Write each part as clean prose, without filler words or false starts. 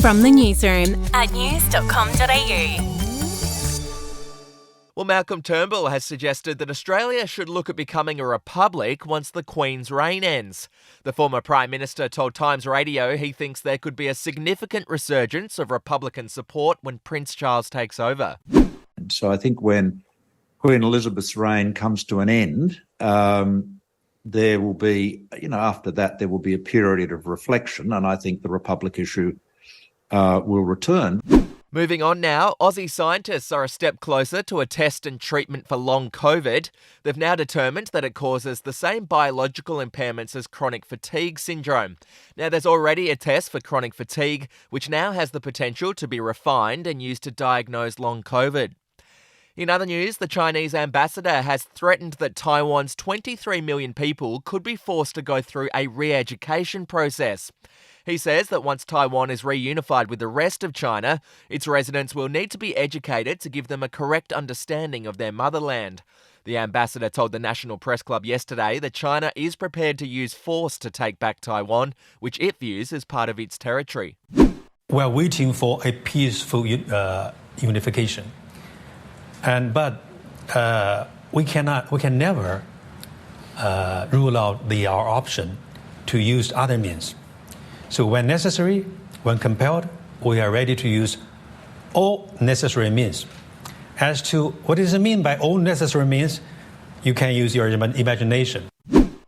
From the newsroom at news.com.au. Well, Malcolm Turnbull has suggested that Australia should look at becoming a republic once the Queen's reign ends. The former Prime Minister told Times Radio he thinks there could be a significant resurgence of Republican support when Prince Charles takes over. And so I think when Queen Elizabeth's reign comes to an end, there will be, after that, there will be a period of reflection, and I think the republic issue will return. Moving on now, Aussie scientists are a step closer to a test and treatment for long COVID. They've now determined that it causes the same biological impairments as chronic fatigue syndrome. Now, there's already a test for chronic fatigue, which now has the potential to be refined and used to diagnose long COVID. In other news, the Chinese ambassador has threatened that Taiwan's 23 million people could be forced to go through a re-education process. He says that once Taiwan is reunified with the rest of China, its residents will need to be educated to give them a correct understanding of their motherland. The ambassador told the National Press Club yesterday that China is prepared to use force to take back Taiwan, which it views as part of its territory. We're waiting for a peaceful unification. But we can never rule out our option to use other means. So when necessary, when compelled, we are ready to use all necessary means. As to what does it mean by all necessary means, you can use your imagination.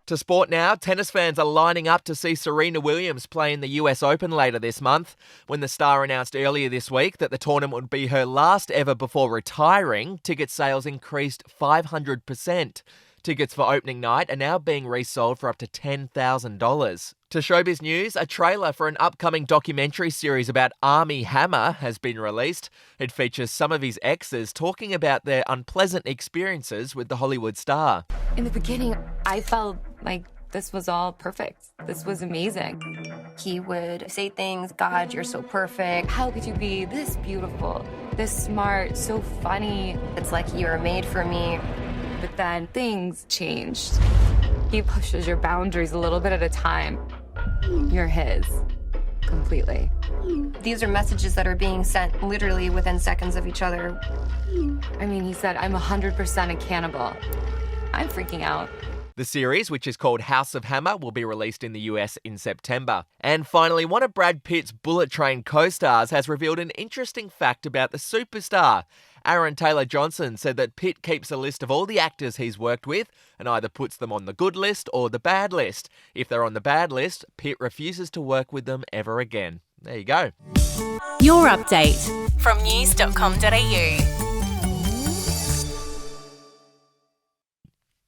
To sport now, tennis fans are lining up to see Serena Williams play in the US Open later this month. When the star announced earlier this week that the tournament would be her last ever before retiring, ticket sales increased 500%. Tickets for opening night are now being resold for up to $10,000. To showbiz news, a trailer for an upcoming documentary series about Armie Hammer has been released. It features some of his exes talking about their unpleasant experiences with the Hollywood star. In the beginning, I felt like this was all perfect. This was amazing. He would say things, God, you're so perfect. How could you be this beautiful, this smart, so funny? It's like you were made for me. But then things changed. He pushes your boundaries a little bit at a time. You're his. Completely. These are messages that are being sent literally within seconds of each other. I mean, he said, I'm 100% a cannibal. I'm freaking out. The series, which is called House of Hammer, will be released in the US in September. And finally, one of Brad Pitt's Bullet Train co-stars has revealed an interesting fact about the superstar. Aaron Taylor-Johnson said that Pitt keeps a list of all the actors he's worked with and either puts them on the good list or the bad list. If they're on the bad list, Pitt refuses to work with them ever again. There you go. Your update from news.com.au.